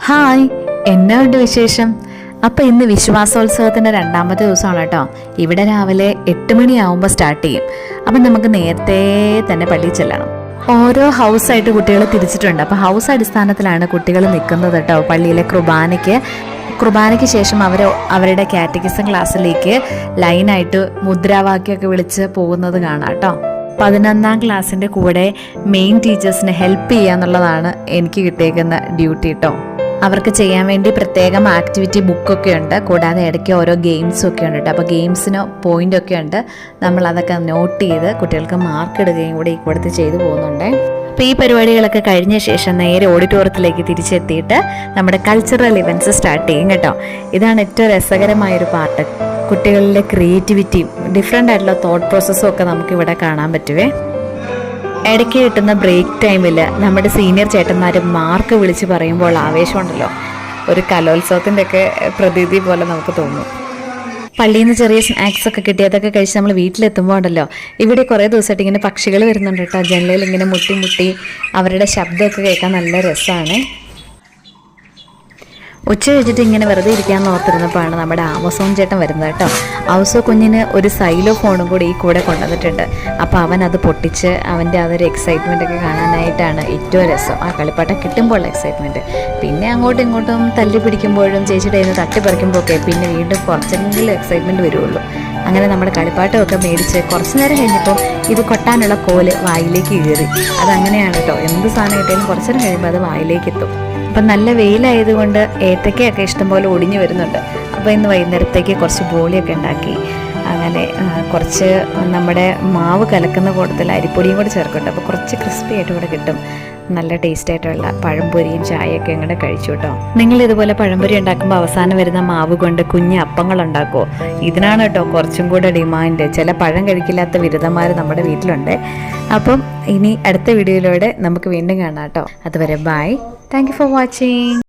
Hi, എന്നാണ്ട് വിശേഷം? അപ്പം ഇന്ന് വിശ്വാസോത്സവത്തിൻ്റെ രണ്ടാമത്തെ ദിവസമാണ് കേട്ടോ. ഇവിടെ രാവിലെ 8 മണിയാവുമ്പോൾ സ്റ്റാർട്ട് ചെയ്യും. അപ്പം നമുക്ക് നേരത്തെ തന്നെ പള്ളിയിൽ ചെല്ലണം. ഓരോ ഹൗസായിട്ട് കുട്ടികൾ തിരിച്ചിട്ടുണ്ട്. അപ്പോൾ ഹൗസ് അടിസ്ഥാനത്തിലാണ് കുട്ടികൾ നിൽക്കുന്നത് കേട്ടോ. പള്ളിയിലെ കുർബാനയ്ക്ക് ശേഷം അവരുടെ കാറ്റഗിസം ക്ലാസ്സിലേക്ക് ലൈനായിട്ട് മുദ്രാവാക്യമൊക്കെ വിളിച്ച് പോകുന്നത് കാണാം കേട്ടോ. 11ാം ക്ലാസ്സിൻ്റെ കൂടെ മെയിൻ ടീച്ചേഴ്സിനെ ഹെൽപ്പ് ചെയ്യുക എന്നുള്ളതാണ് എനിക്ക് കിട്ടിയേക്കുന്ന ഡ്യൂട്ടി കേട്ടോ. അവർക്ക് ചെയ്യാൻ വേണ്ടി പ്രത്യേകം ആക്ടിവിറ്റി ബുക്കൊക്കെ ഉണ്ട്. കൂടാതെ ഇടയ്ക്ക് ഓരോ ഗെയിംസും ഒക്കെ ഉണ്ട് കേട്ടോ. അപ്പോൾ ഗെയിംസിന് പോയിൻ്റൊക്കെ ഉണ്ട്. നമ്മൾ അതൊക്കെ നോട്ട് ചെയ്ത് കുട്ടികൾക്ക് മാർക്ക് ഇടുകയും കൂടി ഈ കൂടത്തിൽ ചെയ്തു പോകുന്നുണ്ട്. അപ്പോൾ ഈ പരിപാടികളൊക്കെ കഴിഞ്ഞ ശേഷം നേരെ ഓഡിറ്റോറിയത്തിലേക്ക് തിരിച്ചെത്തിയിട്ട് നമ്മുടെ കൾച്ചറൽ ഇവൻറ്റ്സ് സ്റ്റാർട്ട് ചെയ്യും കേട്ടോ. ഇതാണ് ഏറ്റവും രസകരമായൊരു പാർട്ട്. കുട്ടികളിലെ ക്രിയേറ്റിവിറ്റിയും ഡിഫറെൻ്റ് ആയിട്ടുള്ള തോട്ട് പ്രോസസ്സും ഒക്കെ നമുക്കിവിടെ കാണാൻ പറ്റുവേ. ഇടയ്ക്ക് കിട്ടുന്ന ബ്രേക്ക് ടൈമിൽ നമ്മുടെ സീനിയർ ചേട്ടന്മാർ മാർക്ക് വിളിച്ച് പറയുമ്പോൾ ആവേശമുണ്ടല്ലോ, ഒരു കലോത്സവത്തിൻ്റെ ഒക്കെ പ്രതീതി പോലെ നമുക്ക് തോന്നും. പള്ളിയിൽ നിന്ന് ചെറിയ സ്നാക്സ് ഒക്കെ കിട്ടി അതൊക്കെ കഴിച്ച് നമ്മൾ വീട്ടിലെത്തുമ്പോൾ ഉണ്ടല്ലോ, ഇവിടെ കുറേ ദിവസമായിട്ട് ഇങ്ങനെ പക്ഷികൾ വരുന്നുണ്ട് കേട്ടോ. ജനലിൽ ഇങ്ങനെ മുട്ടി അവരുടെ ശബ്ദമൊക്കെ കേൾക്കാൻ നല്ല രസമാണ്. ഉച്ച കഴിഞ്ഞിട്ട് ഇങ്ങനെ വെറുതെ ഇരിക്കാമെന്ന് ഓർത്തിരുന്നപ്പോഴാണ് നമ്മുടെ ആമസോൺ ചേട്ടൻ വരുന്നത് കേട്ടോ. ഔസോ കുഞ്ഞിന് ഒരു സൈലോ ഫോണും കൂടി ഈ കൂടെ കൊണ്ടുവന്നിട്ടുണ്ട്. അപ്പോൾ അവൻ അത് പൊട്ടിച്ച് അവൻ്റെ അതൊരു എക്സൈറ്റ്മെൻ്റ് ഒക്കെ കാണാനായിട്ടാണ് ഏറ്റവും രസം. ആ കളിപ്പാട്ടം കിട്ടുമ്പോൾ എക്സൈറ്റ്മെൻറ്റ്. പിന്നെ അങ്ങോട്ടും ഇങ്ങോട്ടും തല്ലി പിടിക്കുമ്പോഴും ചേച്ചിയുടെ കയ്യിൽ നിന്ന് തട്ടിപ്പറിക്കുമ്പോഴൊക്കെ പിന്നെ വീണ്ടും കുറച്ചെങ്കിലും എക്സൈറ്റ്മെൻറ്റ് വരുള്ളൂ. അങ്ങനെ നമ്മുടെ കളിപ്പാട്ടമൊക്കെ മേടിച്ച് കുറച്ച് നേരം കഴിഞ്ഞപ്പോൾ ഇത് കൊട്ടാനുള്ള കോല് വായിലേക്ക് കയറി. അതങ്ങനെയാണ് കേട്ടോ, എന്ത് സാധനം കിട്ടിയാലും കുറച്ച് നേരം കഴിയുമ്പോൾ അത് വായിലേക്ക് എത്തും. അപ്പം നല്ല വെയിലായതുകൊണ്ട് ഏത്തക്കയൊക്കെ ഇഷ്ടംപോലെ ഒടിഞ്ഞു വരുന്നുണ്ട്. അപ്പോൾ ഇന്ന് വൈകുന്നേരത്തേക്ക് കുറച്ച് ബോളിയൊക്കെ ഉണ്ടാക്കി. അങ്ങനെ കുറച്ച് നമ്മുടെ മാവ് കലക്കുന്ന കൂട്ടത്തിൽ അരിപ്പൊടിയും കൂടി ചേർക്കട്ടെ. അപ്പോൾ കുറച്ച് ക്രിസ്പി ആയിട്ട് ഇവിടെ കിട്ടും. നല്ല ടേസ്റ്റ് ആയിട്ടുള്ള പഴംപൊരിയും ചായയൊക്കെ ഇങ്ങനെ കഴിച്ചു കേട്ടോ. നിങ്ങൾ ഇതുപോലെ പഴംപൊരി ഉണ്ടാക്കുമ്പോൾ അവസാനം വരുന്ന മാവ് കൊണ്ട് കുഞ്ഞ് അപ്പങ്ങൾ ഉണ്ടാക്കുമോ? ഇതിനാണ് കേട്ടോ കുറച്ചും കൂടെ ഡിമാൻഡ്. ചില പഴം കഴിക്കില്ലാത്ത ബിരുദന്മാർ നമ്മുടെ വീട്ടിലുണ്ട്. അപ്പം ഇനി അടുത്ത വീഡിയോയിലൂടെ നമുക്ക് വീണ്ടും കാണാം കേട്ടോ. അതുവരെ by. Thank you for watching.